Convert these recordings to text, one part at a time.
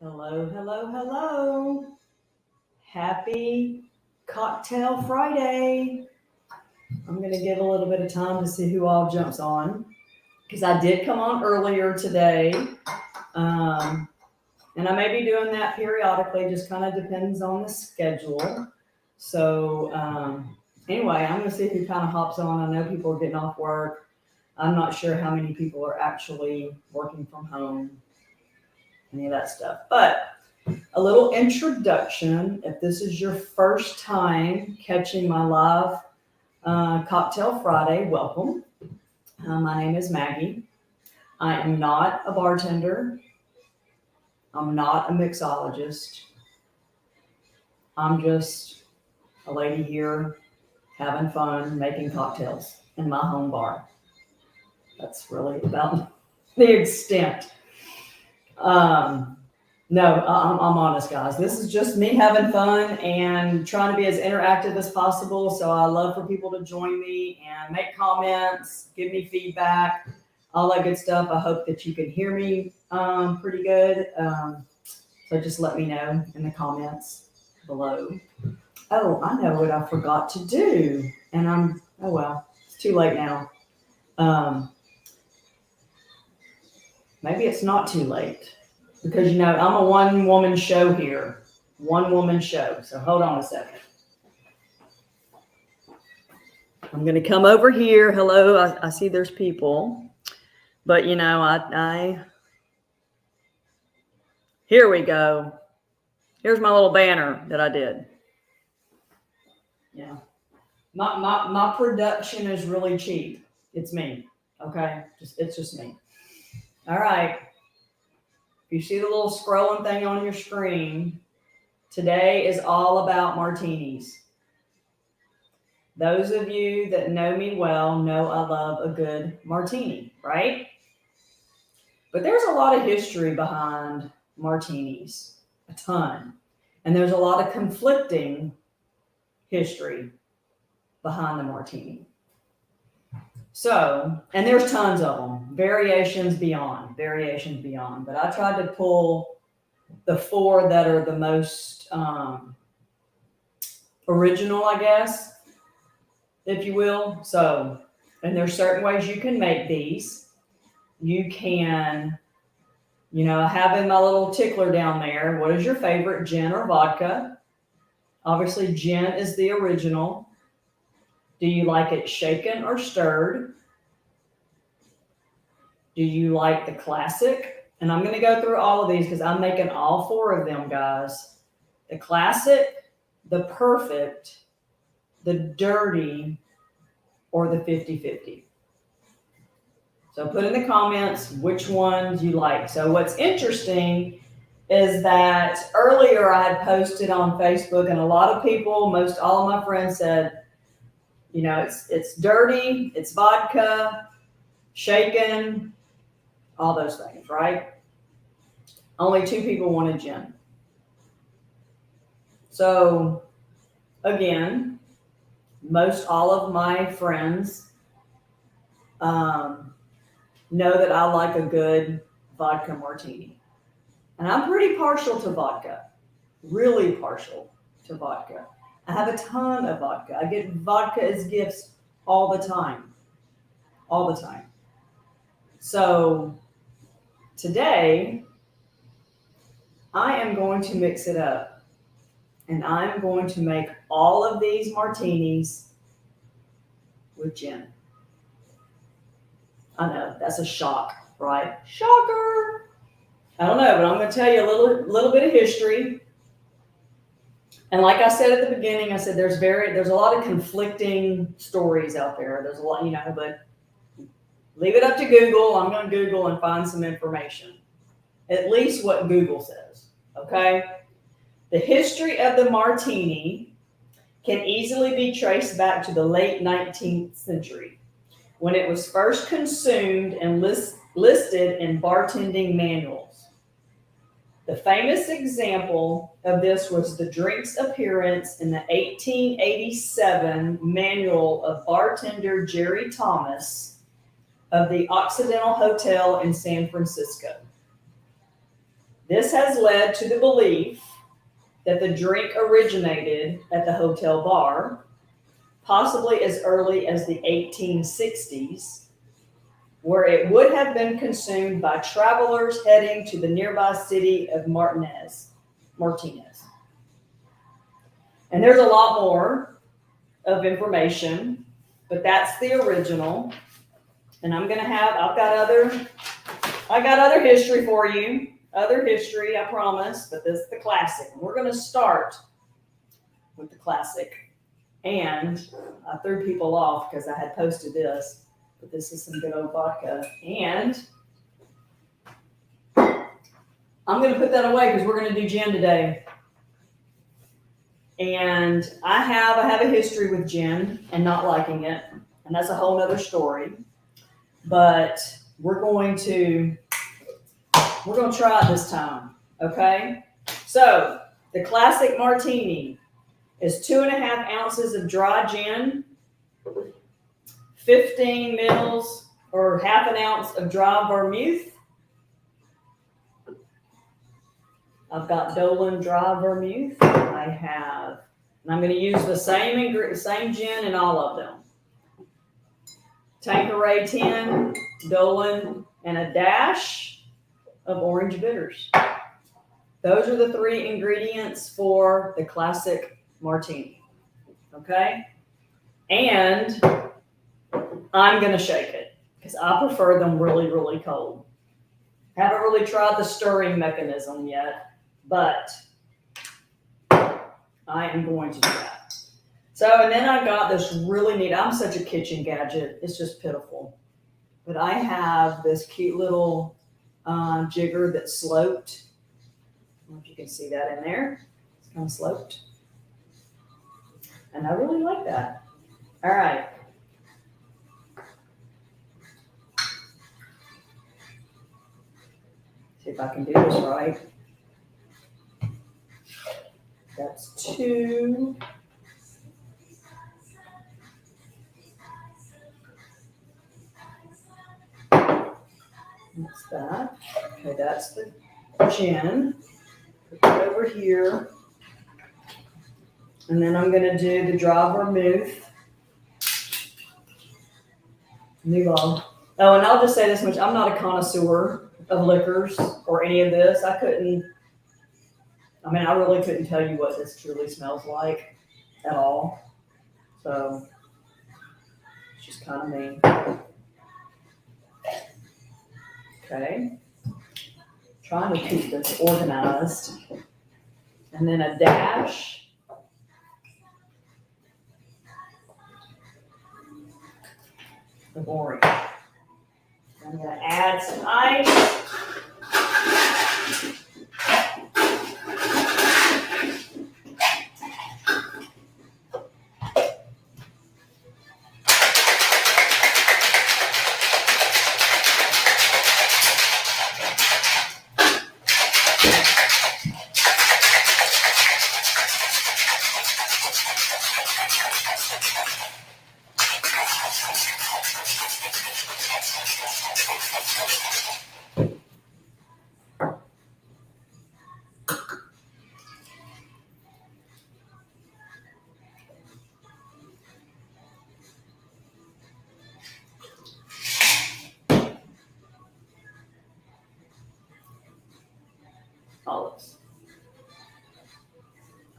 Hello, hello, hello. Happy Cocktail Friday. I'm going to give a little bit of time to see who all jumps on because I did come on earlier today. And I may be doing that periodically, just kind of depends on the schedule. So, anyway, I'm going to see who kind of hops on. I know people are getting off work. I'm not sure how many people are actually working from home, any of that stuff. But a little introduction. If this is your first time catching my live Cocktail Friday, welcome. My name is Maggie. I am not a bartender. I'm not a mixologist. I'm just a lady here having fun making cocktails in my home bar. That's really about the extent. No, I'm honest, guys. This is just me having fun and trying to be as interactive as possible. So I love for people to join me and make comments, give me feedback, all that good stuff. I hope that you can hear me pretty good. So just let me know in the comments below. Oh, I know what I forgot to do. And oh well, it's too late now. Maybe it's not too late. Because, I'm a one-woman show here. One-woman show. So hold on a second. I'm going to come over here. Hello. I see there's people. But, here we go. Here's my little banner that I did. Yeah. My production is really cheap. It's me. Okay? It's just me. All right. You see the little scrolling thing on your screen. Today is all about martinis. Those of you that know me well know I love a good martini, right? But there's a lot of history behind martinis, a ton. And there's a lot of conflicting history behind the martini. So, and there's tons of them, variations beyond. But I tried to pull the four that are the most original, I guess, if you will. So, and there's certain ways you can make these. You can, have in my little tickler down there, what is your favorite, gin or vodka? Obviously, gin is the original. Do you like it shaken or stirred? Do you like the classic? And I'm going to go through all of these because I'm making all four of them, guys. The classic, the perfect, the dirty, or the 50-50. So put in the comments which ones you like. So what's interesting is that earlier I had posted on Facebook and a lot of people, most all of my friends said, it's dirty, it's vodka, shaken, all those things, right? Only 2 people wanted gin. So, again, most all of my friends know that I like a good vodka martini. And I'm pretty partial to vodka, really partial to vodka. I have a ton of vodka. I get vodka as gifts all the time. So today, I am going to mix it up. And I'm going to make all of these martinis with gin. I know, that's a shock, right? Shocker! I don't know, but I'm going to tell you a little bit of history. And like I said at the beginning, I said there's a lot of conflicting stories out there. There's a lot, but leave it up to Google. I'm going to Google and find some information. At least what Google says, okay? The history of the martini can easily be traced back to the late 19th century, when it was first consumed and listed in bartending manuals. The famous example of this was the drink's appearance in the 1887 manual of bartender Jerry Thomas of the Occidental Hotel in San Francisco. This has led to the belief that the drink originated at the hotel bar, possibly as early as the 1860s, where it would have been consumed by travelers heading to the nearby city of Martinez. And there's a lot more of information, but that's the original. And I've got other history for you. Other history, I promise, but this is the classic. We're going to start with the classic. And I threw people off because I had posted this, but this is some good old vodka. And I'm going to put that away because we're going to do gin today. And I have a history with gin and not liking it, and that's a whole nother story. But we're going to try it this time, okay? So the classic Martini is 2.5 ounces of dry gin, 15 mils or half an ounce of dry vermouth. I've got Dolan dry vermouth. And I'm going to use the same gin in all of them. Tanqueray 10, Dolan, and a dash of orange bitters. Those are the 3 ingredients for the classic Martini. Okay? And I'm going to shake it because I prefer them really, really cold. Haven't really tried the stirring mechanism yet, but I am going to do that. So, and then I got this really neat, I'm such a kitchen gadget, it's just pitiful. But I have this cute little jigger that's sloped. I don't know if you can see that in there. It's kind of sloped. And I really like that. All right. See if I can do this right. That's 2. That's that. Okay, that's the gin. Put it over here. And then I'm going to do the dry vermouth. Oh, and I'll just say this much. I'm not a connoisseur of liquors or any of this. I really couldn't tell you what this truly smells like at all. So it's just kind of me. Okay. Trying to keep this organized. And then a dash of orange. I'm going to add some ice. Olives.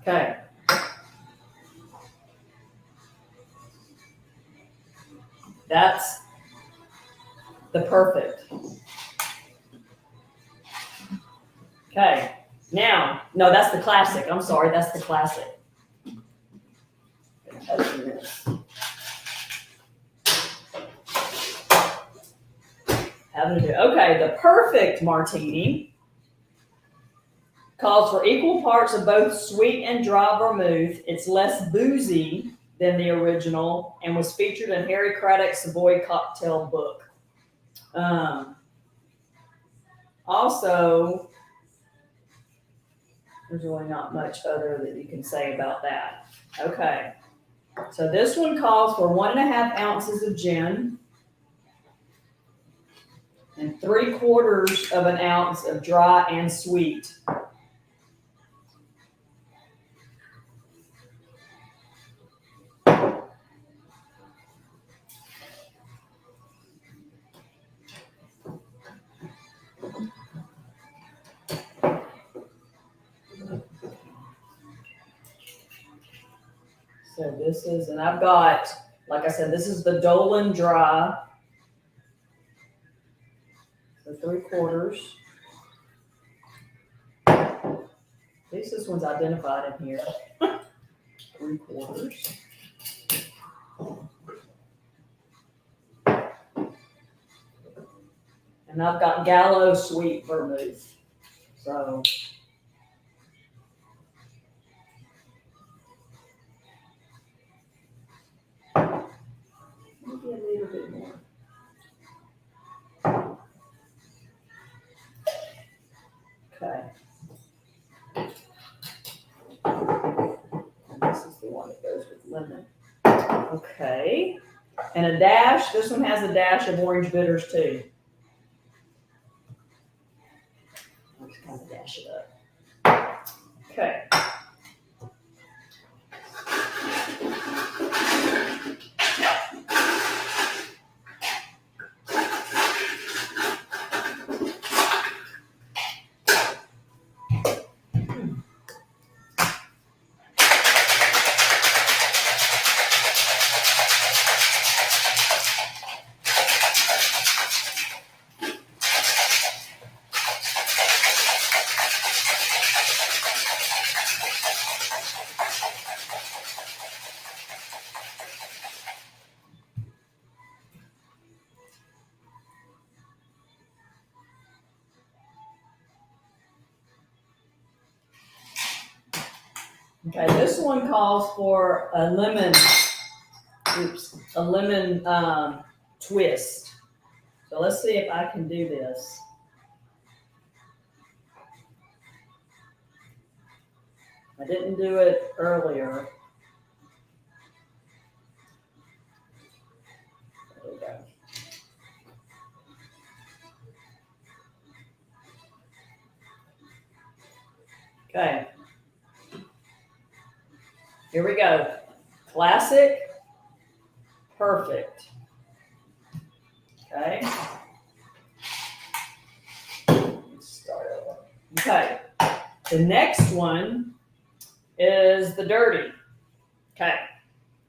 Okay. That's the perfect. Okay. Now, no, that's the classic. I'm sorry, that's the classic. Okay, the perfect Martini calls for equal parts of both sweet and dry vermouth. It's less boozy than the original and was featured in Harry Craddock's Savoy Cocktail book. Also, there's really not much other that you can say about that. Okay, so this one calls for 1.5 ounces of gin, and 3/4 of an ounce of dry and sweet. So this is, and I've got, like I said, this is the Dolan Dry. So 3/4. At least this one's identified in here. 3/4. And I've got Gallo Sweet Vermouth. So maybe a little bit more. Okay. And this is the one that goes with lemon. Okay. And a dash, this one has a dash of orange bitters too. I'll just kind of dash it up. Okay. Okay, this one calls for a lemon twist. So let's see if I can do this. I didn't do it earlier. There we go. Okay. Here we go. Classic, perfect. Okay. Let's start over. Okay. The next one is the dirty. Okay.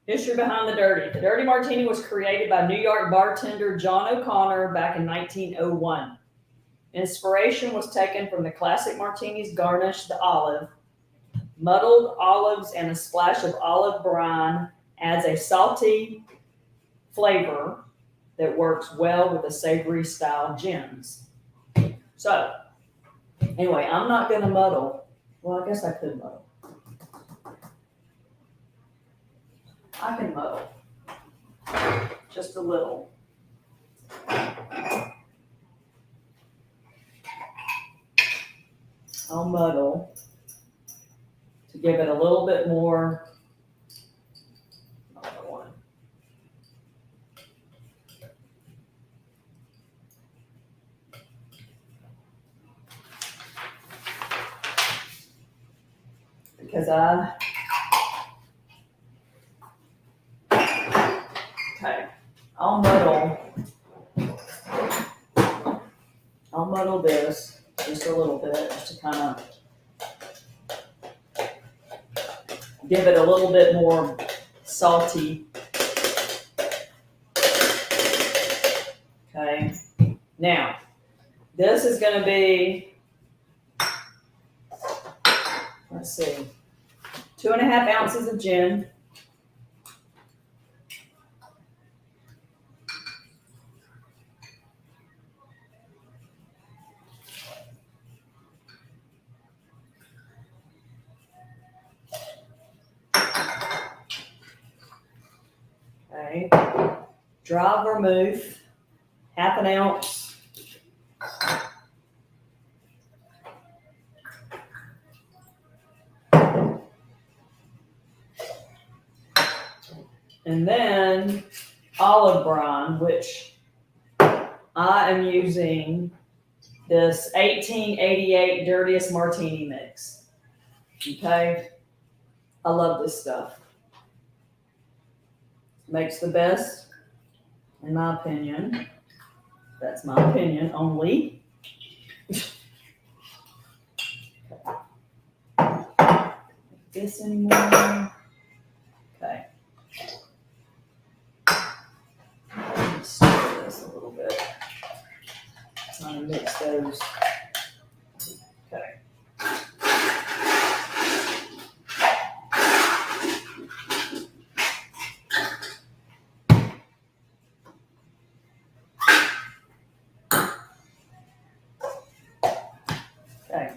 History behind the dirty. The Dirty Martini was created by New York bartender John O'Connor back in 1901. Inspiration was taken from the classic martinis garnished the olive. Muddled olives and a splash of olive brine adds a salty flavor that works well with the savory style gins. So, anyway, I'm not going to muddle. Well, I guess I could muddle. I can muddle. Just a little. I'll muddle to give it a little bit more. Because okay, I'll muddle this just a little bit, just to kind of give it a little bit more salty. Okay, now this is going to be, let's see, 2.5 ounces of gin. Okay, dry vermouth, 1/2 ounce. And then olive brine, which I am using this 1888 Dirtiest Martini mix. Okay? I love this stuff. Makes the best, in my opinion. That's my opinion only. This anymore. Okay. Let's stir this a little bit. Trying to mix those. Okay. Okay.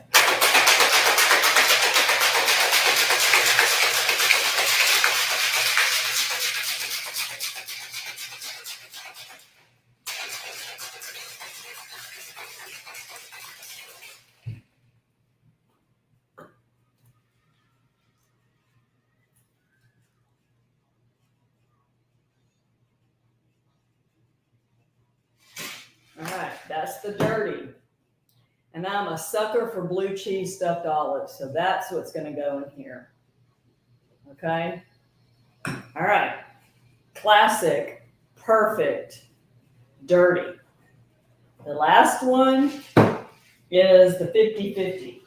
All right, that's the dirty. And I'm a sucker for blue cheese stuffed olives, so that's what's going to go in here. Okay? All right. Classic, perfect, dirty. The last one is the 50-50.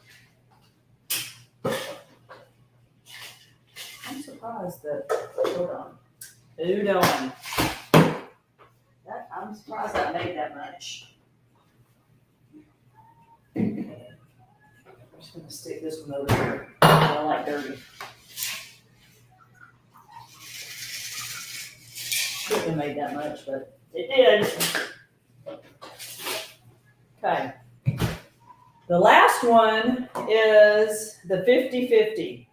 I'm surprised that, hold on. Udon. I'm surprised that made that much. I'm just going to stick this one over here. I don't like dirty. Shouldn't have made that much, but it did. Okay. The last one is the 50-50.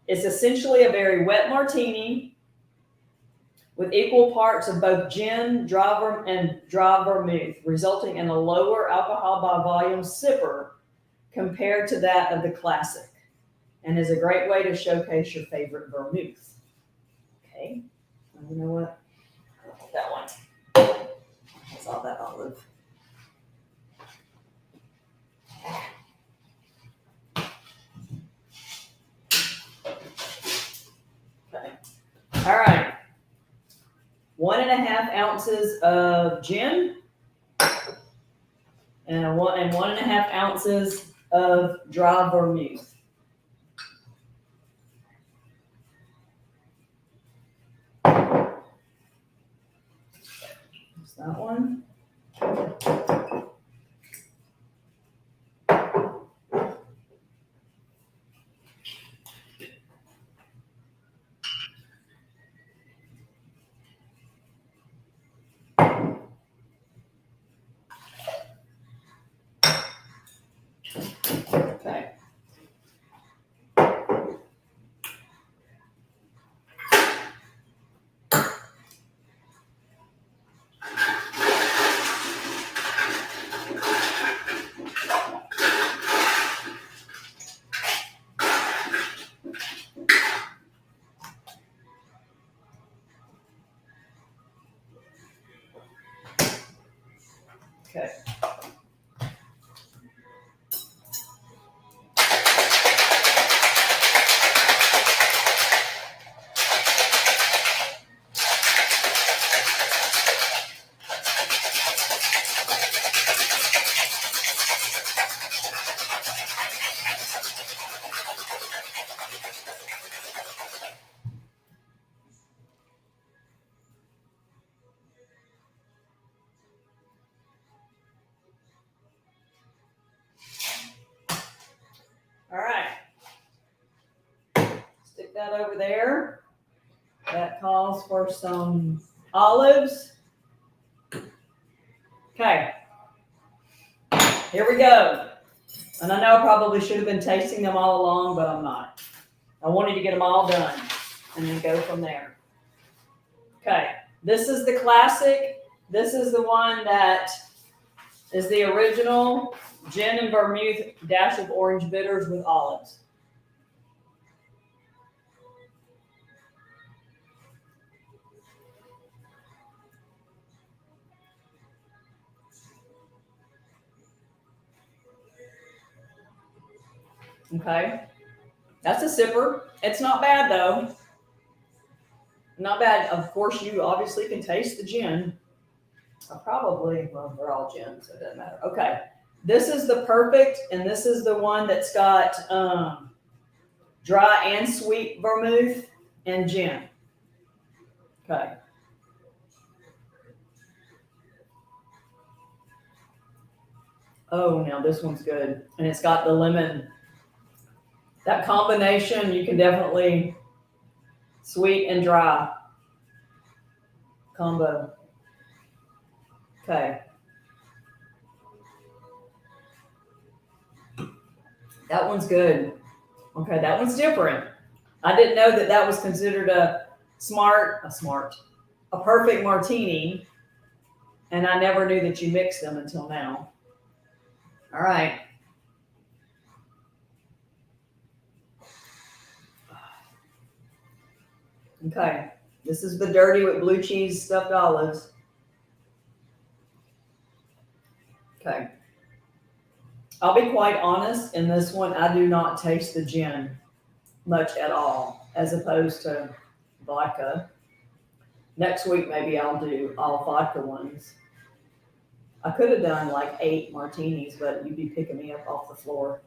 It's essentially a very wet martini with equal parts of both gin, and dry vermouth, resulting in a lower alcohol by volume sipper compared to that of the classic, and is a great way to showcase your favorite vermouth. Okay, you know what? That one. That's all that olive. Okay. All right. 1.5 ounces of gin and 1.5 ounces of dry vermouth. That's that one. Okay. Okay. All right. Stick that over there. That calls for some olives. Okay. Here we go. And I know I probably should have been tasting them all along, but I'm not. I wanted to get them all done and then go from there. Okay. This is the classic. This is the one that is the original gin and vermouth dash of orange bitters with olives. Okay. That's a sipper. It's not bad though. Not bad. Of course, you obviously can taste the gin. Well, they're all gin, so it doesn't matter. Okay. This is the perfect, and this is the one that's got dry and sweet vermouth and gin. Okay. Oh, now this one's good. And it's got the lemon. That combination, you can definitely sweet and dry combo. Okay. That one's good. Okay, that one's different. I didn't know that that was considered a perfect martini. And I never knew that you mixed them until now. All right. Okay. This is the dirty with blue cheese stuffed olives. Okay. I'll be quite honest, in this one, I do not taste the gin much at all, as opposed to vodka. Next week, maybe I'll do all vodka ones. I could have done like 8 martinis, but you'd be picking me up off the floor.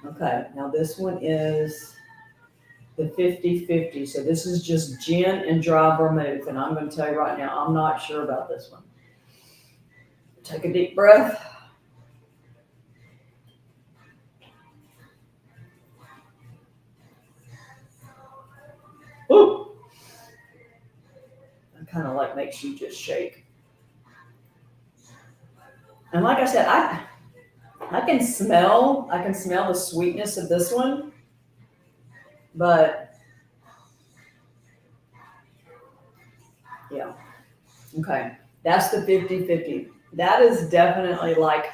Okay, now this one is the 50-50. So this is just gin and dry vermouth. And I'm going to tell you right now, I'm not sure about this one. Take a deep breath. Ooh. That kind of like makes you just shake. And like I said, I can smell the sweetness of this one, but yeah. Okay. That's the 50-50. That is definitely like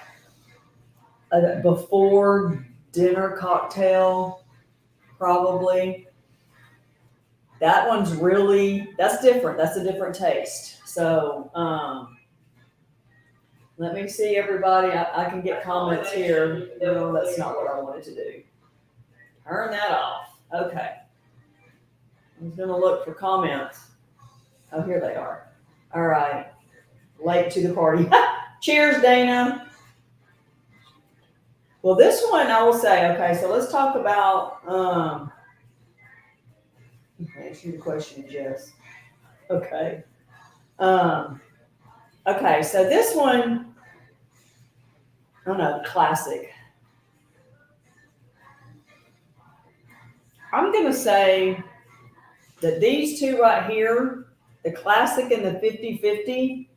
a before dinner cocktail, probably. That one's that's different. That's a different taste. So let me see, everybody. I can get comments here. No, that's not what I wanted to do. Turn that off. Okay. I was going to look for comments. Oh, here they are. All right. Late to the party. Cheers, Dana. Well, this one I will say, okay, so let's talk about, answer your question, Jess. Okay. Okay, so this one, I don't know, classic. I'm going to say that these two right here, the classic and the 50-50,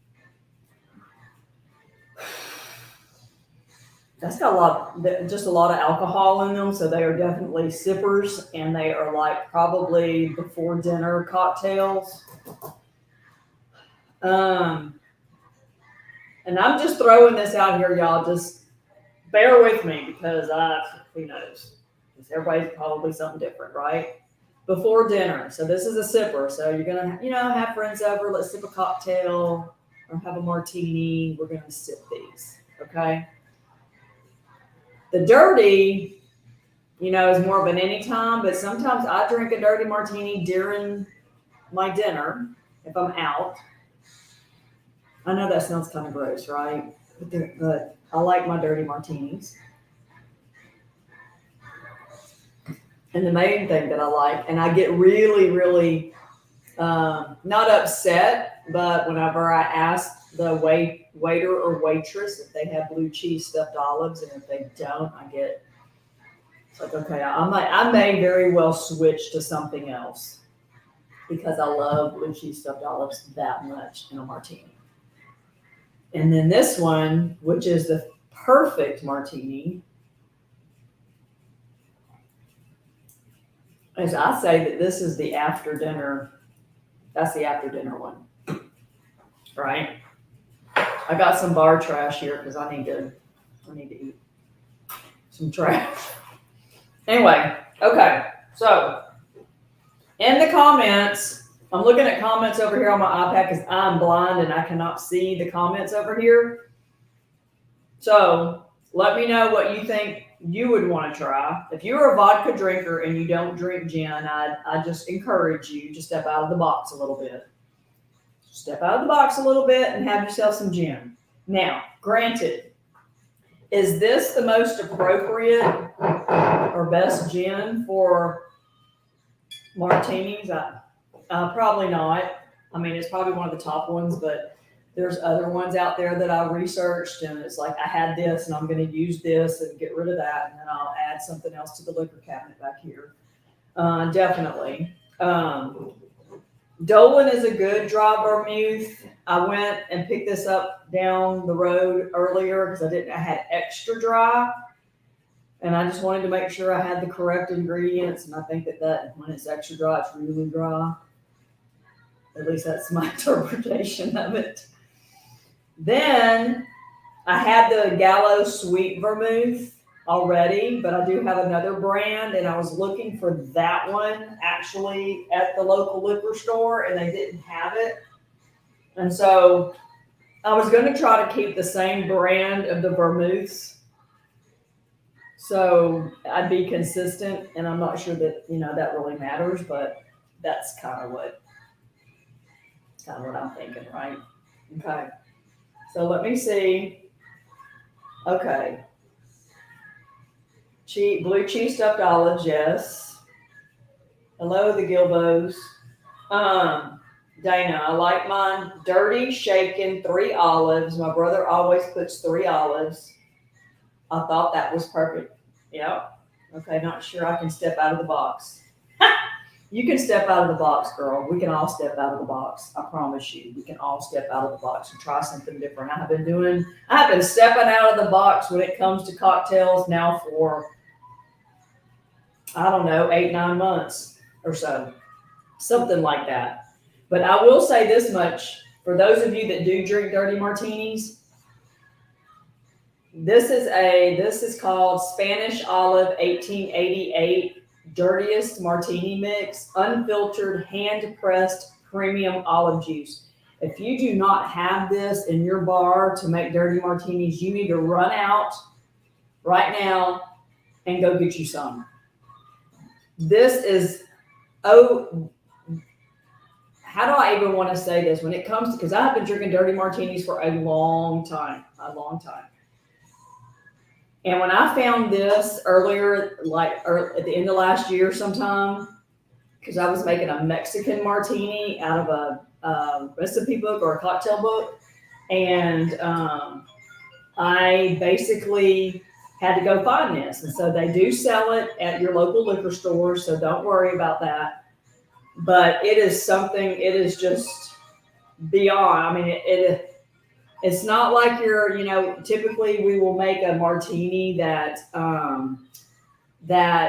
that's got just a lot of alcohol in them, so they are definitely sippers, and they are like probably before dinner cocktails. And I'm just throwing this out here, y'all. Just bear with me because who knows? Everybody's probably something different, right? Before dinner. So this is a sipper. So you're gonna, have friends over. Let's sip a cocktail or have a martini. We're gonna sip these, okay? The dirty, is more of an anytime, but sometimes I drink a dirty martini during my dinner if I'm out. I know that sounds kind of gross, right? But I like my dirty martinis. And the main thing that I like, and I get really, really not upset, but whenever I ask the waiter or waitress if they have blue cheese stuffed olives, and if they don't, it's like, okay, I may very well switch to something else because I love blue cheese stuffed olives that much in a martini. And then this one, which is the perfect martini, as I say that this is the after dinner. That's the after dinner one, right? I got some bar trash here because I need to eat some trash. Anyway, okay. So in the comments, I'm looking at comments over here on my iPad because I'm blind and I cannot see the comments over here. So Let me know what you think you would want to try. If you're a vodka drinker and you don't drink gin, I just encourage you to step out of the box a little bit. Step out of the box a little bit and have yourself some gin. Now, granted, is this the most appropriate or best gin for martinis? Probably not. I mean, it's probably one of the top ones, but there's other ones out there that I researched, and it's like I had this, and I'm going to use this and get rid of that, and then I'll add something else to the liquor cabinet back here. Definitely. Dolan is a good dry vermouth. I went and picked this up down the road earlier because I had extra dry, and I just wanted to make sure I had the correct ingredients. And I think that when it's extra dry, it's really dry. At least that's my interpretation of it. Then I had the Gallo Sweet Vermouth already, but I do have another brand, and I was looking for that one actually at the local liquor store, and they didn't have it. And so I was going to try to keep the same brand of the vermouths, so I'd be consistent. And I'm not sure that that really matters, but that's kind of what I'm thinking, right? Okay. So let me see. Okay. Blue cheese stuffed olives, yes. Hello, the Gilbos. Dana, I like mine dirty, shaken, 3 olives. My brother always puts 3 olives. I thought that was perfect. Yep. Okay, not sure I can step out of the box. You can step out of the box, girl. We can all step out of the box. I promise you. We can all step out of the box and try something different. I have been stepping out of the box when it comes to cocktails now for, I don't know, 8-9 months or so. Something like that. But I will say this much. For those of you that do drink dirty martinis, this is called Spanish Olive 1888 Dirtiest Martini Mix, unfiltered, hand-pressed premium olive juice. If you do not have this in your bar to make dirty martinis, you need to run out right now and go get you some. This is, how do I even want to say this when it comes to, because I've been drinking dirty martinis for a long time. And when I found this earlier, at the end of last year sometime, because I was making a Mexican martini out of a recipe book or a cocktail book, and I basically had to go find this. And so they do sell it at your local liquor store, so don't worry about that. But it is just beyond. I mean, it's not like typically we will make a martini that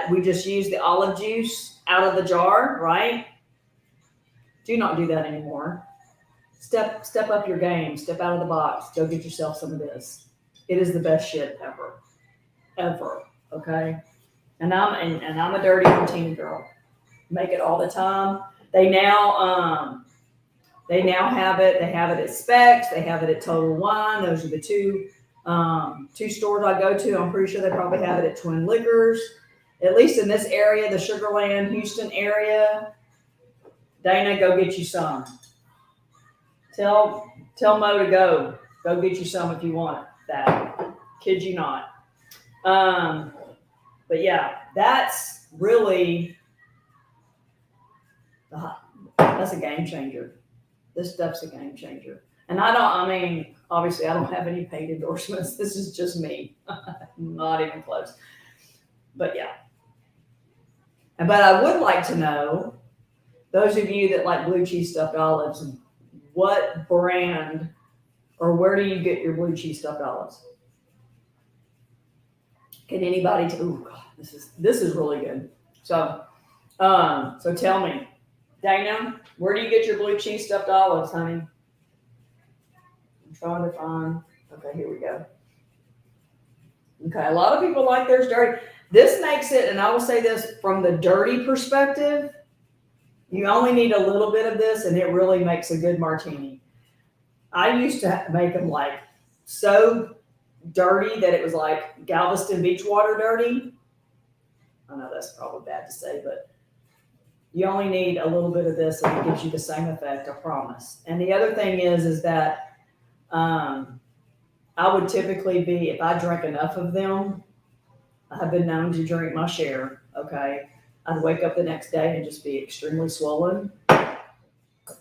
we just use the olive juice out of the jar, right? Do not do that anymore. Step up your game. Step out of the box. Go get yourself some of this. It is the best shit ever. Okay? And I'm a dirty martini girl. Make it all the time. They now have it. They have it at Specs. They have it at Total Wine. Those are the two stores I go to. I'm pretty sure they probably have it at Twin Liquors, at least in this area, the Sugarland, Houston area. Dana, go get you some. Tell Mo to go get you some if you want that. Kid you not. But yeah, that's really that's a game changer. This stuff's a game changer. And obviously I don't have any paid endorsements. This is just me. Not even close. But yeah. But I would like to know, those of you that like blue cheese stuffed olives, what brand or where do you get your blue cheese stuffed olives? Can anybody this is really good. So tell me, Dana, where do you get your blue cheese stuffed olives, honey? I'm trying to find. Okay, here we go. Okay, a lot of people like theirs dirty. This makes it, and I will say this from the dirty perspective, you only need a little bit of this, and it really makes a good martini. I used to make them like so dirty that it was like Galveston beach water dirty. I know that's probably bad to say, but you only need a little bit of this and it gives you the same effect, I promise. And the other thing is that I would typically be, if I drank enough of them, I have been known to drink my share, okay? I'd wake up the next day and just be extremely swollen.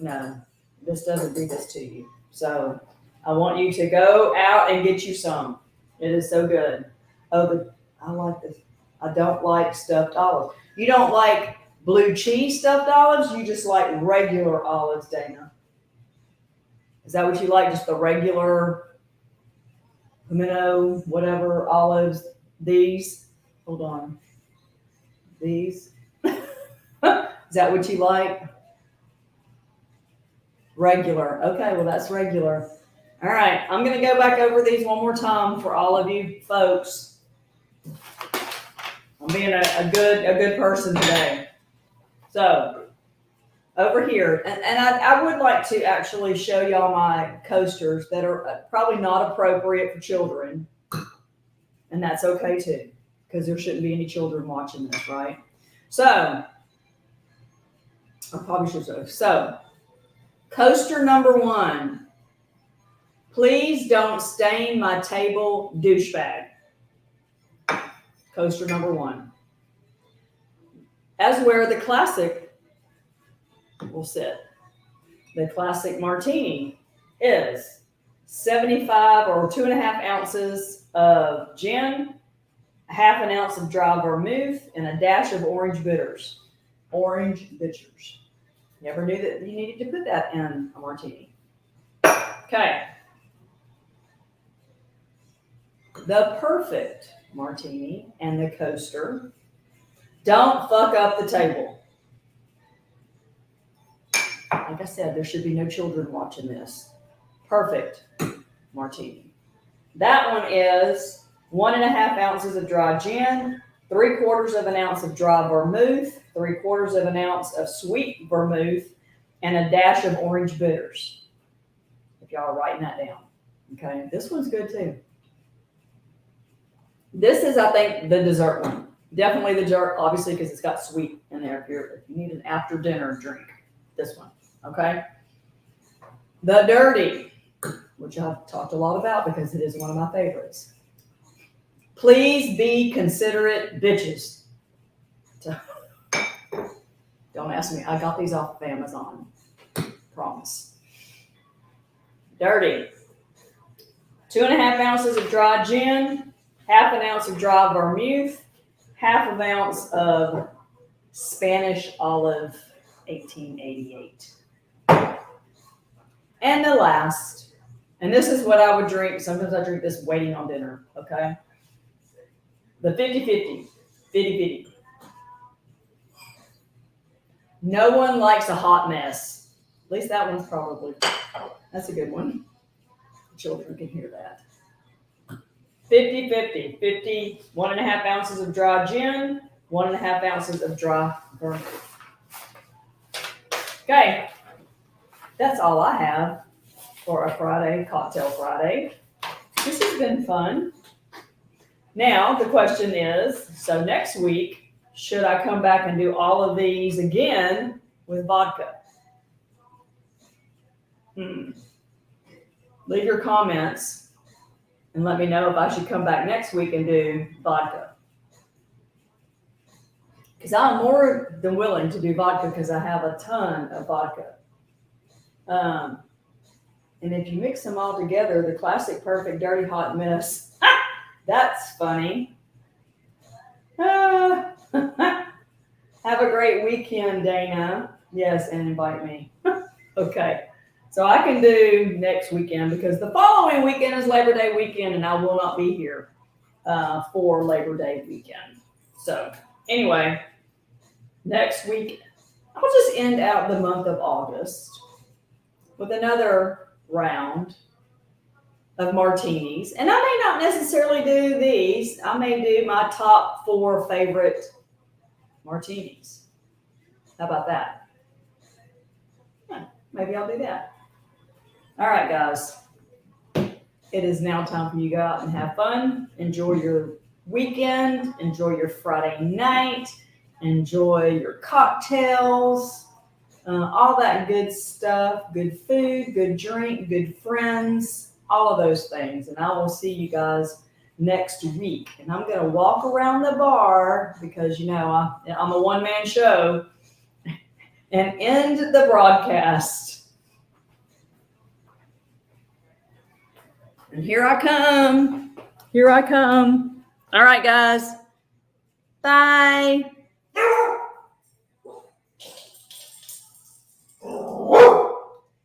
No, this doesn't do this to you. So I want you to go out and get you some. It is so good. Oh, I like this. I don't like stuffed olives. You don't like blue cheese stuffed olives? You just like regular olives, Dana. Is that what you like? Just the regular pimento, whatever olives? These? Hold on. These? Is that what you like? Regular. Okay, well, that's regular. All right, I'm going to go back over these one more time for all of you folks. I'm being a good person today. So, over here, and I would like to actually show y'all my coasters that are probably not appropriate for children. And that's okay too, because there shouldn't be any children watching this, right? So, I probably should say. So, coaster number 1. Please don't stain my table, douchebag. Coaster number 1. As where the classic will sit. The classic Martini is 75 or 2.5 ounces of gin, half an ounce of dry vermouth, and a dash of orange bitters. Orange bitters. Never knew that you needed to put that in a martini. Okay. The perfect martini and the coaster. Don't fuck up the table. Like I said, there should be no children watching this. Perfect martini. That one is 1.5 ounces of dry gin, 3/4 of an ounce of dry vermouth, 3/4 of an ounce of sweet vermouth, and a dash of orange bitters. If y'all are writing that down. Okay, this one's good too. This is, I think, the dessert one. Definitely the dessert, obviously, because it's got sweet in there. If you need an after dinner drink, this one. Okay. The dirty, which I've talked a lot about because it is one of my favorites. Please be considerate, bitches. Don't ask me. I got these off of Amazon. Promise. Dirty. 2.5 ounces of dry gin, half an ounce of dry vermouth, half an ounce of Spanish olive 1888. And the last, and this is what I would drink. Sometimes I drink this waiting on dinner, okay? The 50-50. 50-50. No one likes a hot mess. At least that one's probably, that's a good one. Children can hear that. 50-50. 50, 1.5 ounces of dry gin, 1.5 ounces of dry vermouth. Okay. That's all I have for a Friday, Cocktail Friday. This has been fun. Now, the question is, so next week, should I come back and do all of these again with vodka? Leave your comments and let me know if I should come back next week and do vodka. Because I'm more than willing to do vodka because I have a ton of vodka. And if you mix them all together, the classic perfect dirty hot mess, that's funny. Have a great weekend, Dana. Yes, and invite me. Okay. So I can do next weekend because the following weekend is Labor Day weekend and I will not be here for Labor Day weekend. So anyway, next week, I'll just end out the month of August with another round of martinis. And I may not necessarily do these. I may do my top 4 favorite martinis. How about that? Yeah, maybe I'll do that. All right, guys. It is now time for you to go out and have fun. Enjoy your weekend. Enjoy your Friday night. Enjoy your cocktails. All that good stuff. Good food, good drink, good friends. All of those things. And I will see you guys next week. And I'm going to walk around the bar because, I'm a one-man show and end the broadcast. And here I come. Here I come. All right, guys. Bye.